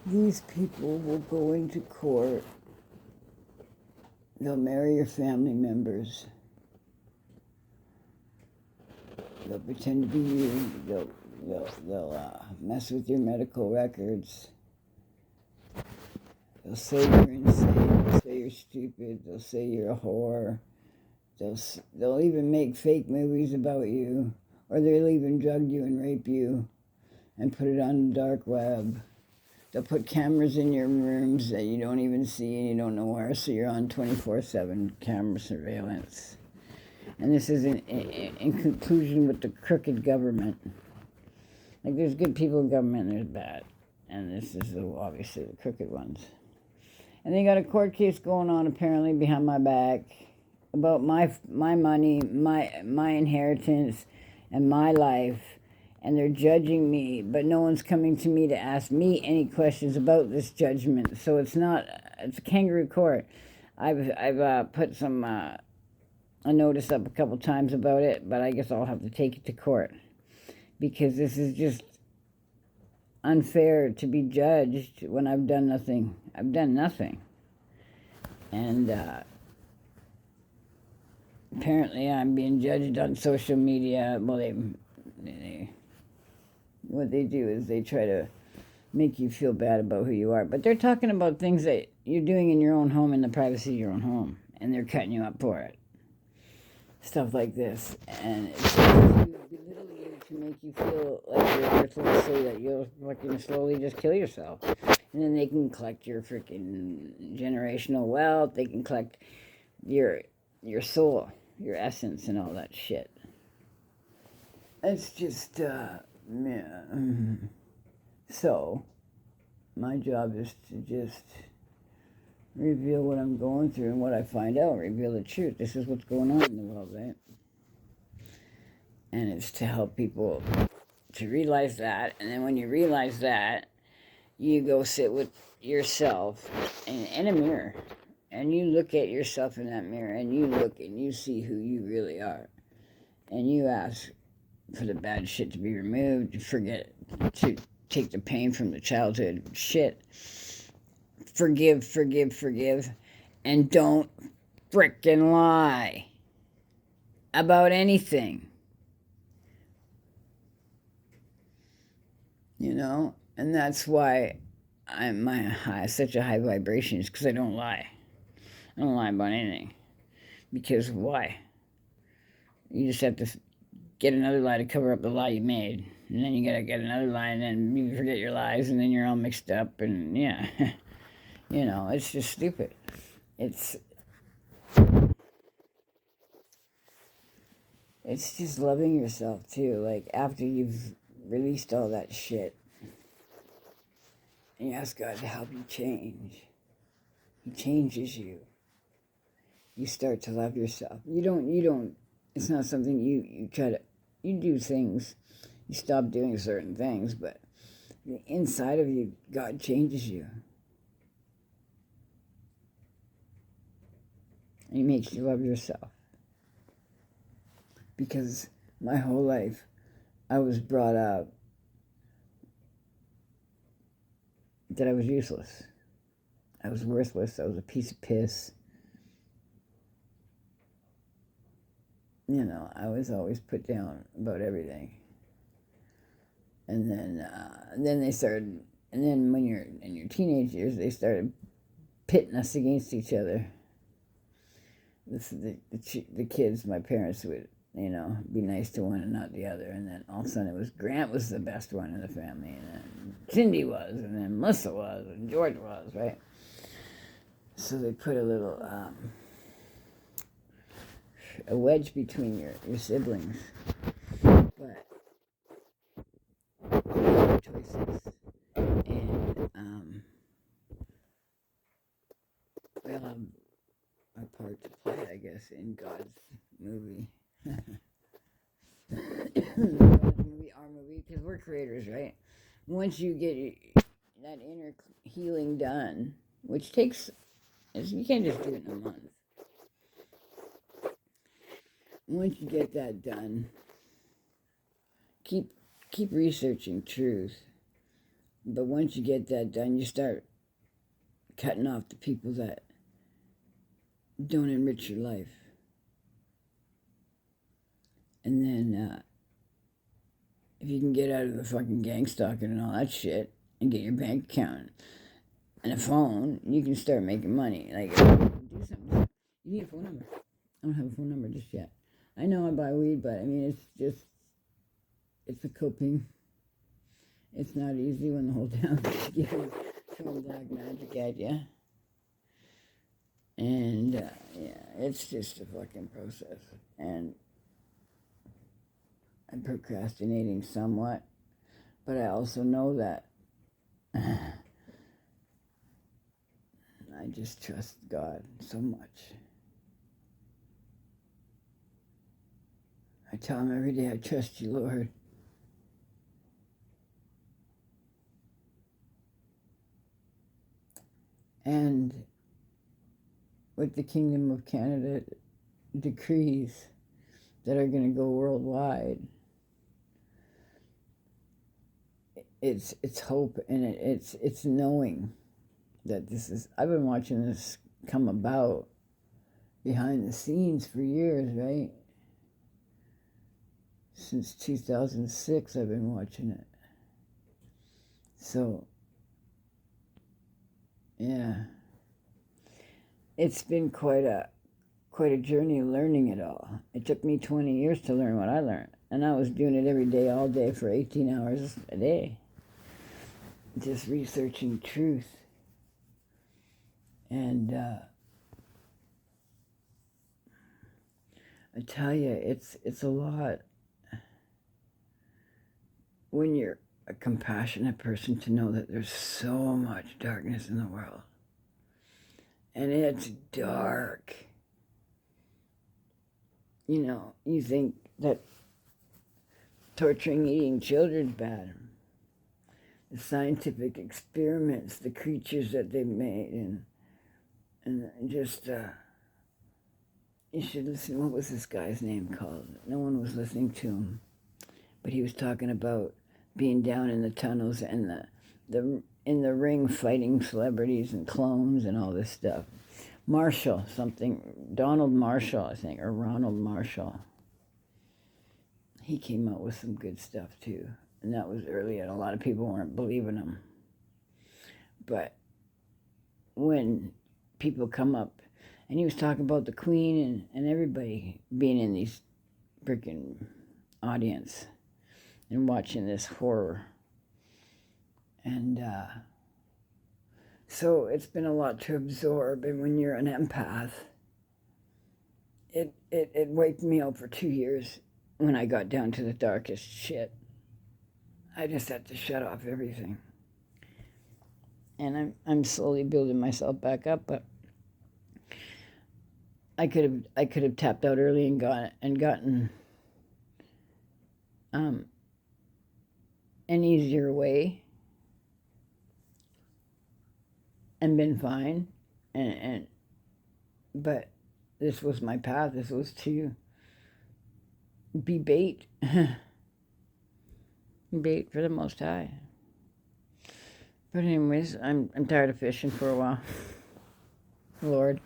These people will go into court. They'll marry your family members. They'll pretend to be you. They'll mess with your medical records. They'll say you're insane. They'll say you're stupid. They'll say you're a whore. They'll even make fake movies about you, or they'll even drug you and rape you and put it on the dark web. They'll put cameras in your rooms that you don't even see and you don't know where, so you're on 24/7 camera surveillance. And this is in conclusion with the crooked government. Like, there's good people in government and there's bad. And this is obviously the crooked ones. And they got a court case going on apparently behind my back about my money, my inheritance, and my life. And they're judging me, but no one's coming to me to ask me any questions about this judgment. So it's a kangaroo court. I've put a notice up a couple times about it, but I guess I'll have to take it to court because this is just unfair to be judged when I've done nothing. I've done nothing. And apparently I'm being judged on social media. Well, what they do is they try to make you feel bad about who you are. But they're talking about things that you're doing in your own home, in the privacy of your own home, and they're cutting you up for it. Stuff like this. And it's to belittle you to make you feel like you're worthless so that you'll fucking slowly just kill yourself. And then they can collect your freaking generational wealth. They can collect your soul, your essence, and all that shit. It's just, yeah. So, my job is to just reveal what I'm going through and what I find out, reveal the truth. This is what's going on in the world, right? And it's to help people to realize that. And then when you realize that, you go sit with yourself in a mirror. And you look at yourself in that mirror and you look and you see who you really are. And you ask for the bad shit to be removed, forget to take the pain from the childhood shit. Forgive, and don't frickin' lie about anything. You know? And that's why such a high vibration is because I don't lie. I don't lie about anything. Because why? You just have to get another lie to cover up the lie you made. And then you gotta get another lie, and then you forget your lies, and then you're all mixed up, and yeah. You know, it's just stupid. It's just loving yourself, too. Like, after you've released all that shit, and you ask God to help you change. He changes you. You start to love yourself. You don't, it's not something you try to, you do things, you stop doing certain things, but the inside of you, God changes you. And He makes you love yourself. Because my whole life, I was brought up that I was useless. I was worthless. I was a piece of piss. You know, I was always put down about everything. And then they started, and then when you're in your teenage years, they started pitting us against each other. The kids, my parents would, you know, be nice to one and not the other. And then all of a sudden it was Grant was the best one in the family. And then Cindy was, and then Melissa was, and George was, right? So they put a little, a wedge between your siblings. But you have choices. And we all have our part to play, I guess, in God's movie. Our movie, because we're creators, right? Once you get that inner healing done, which takes, you can't just do it in a month. Once you get that done, keep researching truth. But once you get that done, you start cutting off the people that don't enrich your life. And then if you can get out of the fucking gang stalking and all that shit and get your bank account and a phone, you can start making money. Like, do something. You need a phone number. I don't have a phone number just yet. I know I buy weed, but I mean, it's a coping. It's not easy when the whole town is throwing black magic at you. And, yeah, it's just a fucking process. And I'm procrastinating somewhat, but I also know that I just trust God so much. I tell him every day, I trust you, Lord. And with the Kingdom of Canada decrees that are going to go worldwide, it's hope, and it's knowing that this is. I've been watching this come about behind the scenes for years, right? Since 2006, I've been watching it. So, yeah, it's been quite a journey learning it all. It took me 20 years to learn what I learned, and I was doing it every day, all day, for 18 hours a day, just researching truth. And I tell you, it's a lot when you're a compassionate person to know that there's so much darkness in the world. And it's dark. You know, you think that torturing, eating children's bad. The scientific experiments, the creatures that they've made, and just, you should listen. What was this guy's name called? No one was listening to him. But he was talking about being down in the tunnels and in the ring fighting celebrities and clones and all this stuff. Marshall, Donald Marshall, I think, or Ronald Marshall. He came out with some good stuff too. And that was early, and a lot of people weren't believing him. But when people come up, and he was talking about the Queen and everybody being in these freaking audience and watching this horror. And so it's been a lot to absorb. And when you're an empath, it wiped me out for 2 years when I got down to the darkest shit. I just had to shut off everything. And I'm slowly building myself back up, but I could have tapped out early and gotten an easier way and been fine, but this was my path. This was to be bait. Bait for the Most High. But anyways, I'm tired of fishing for a while. Lord.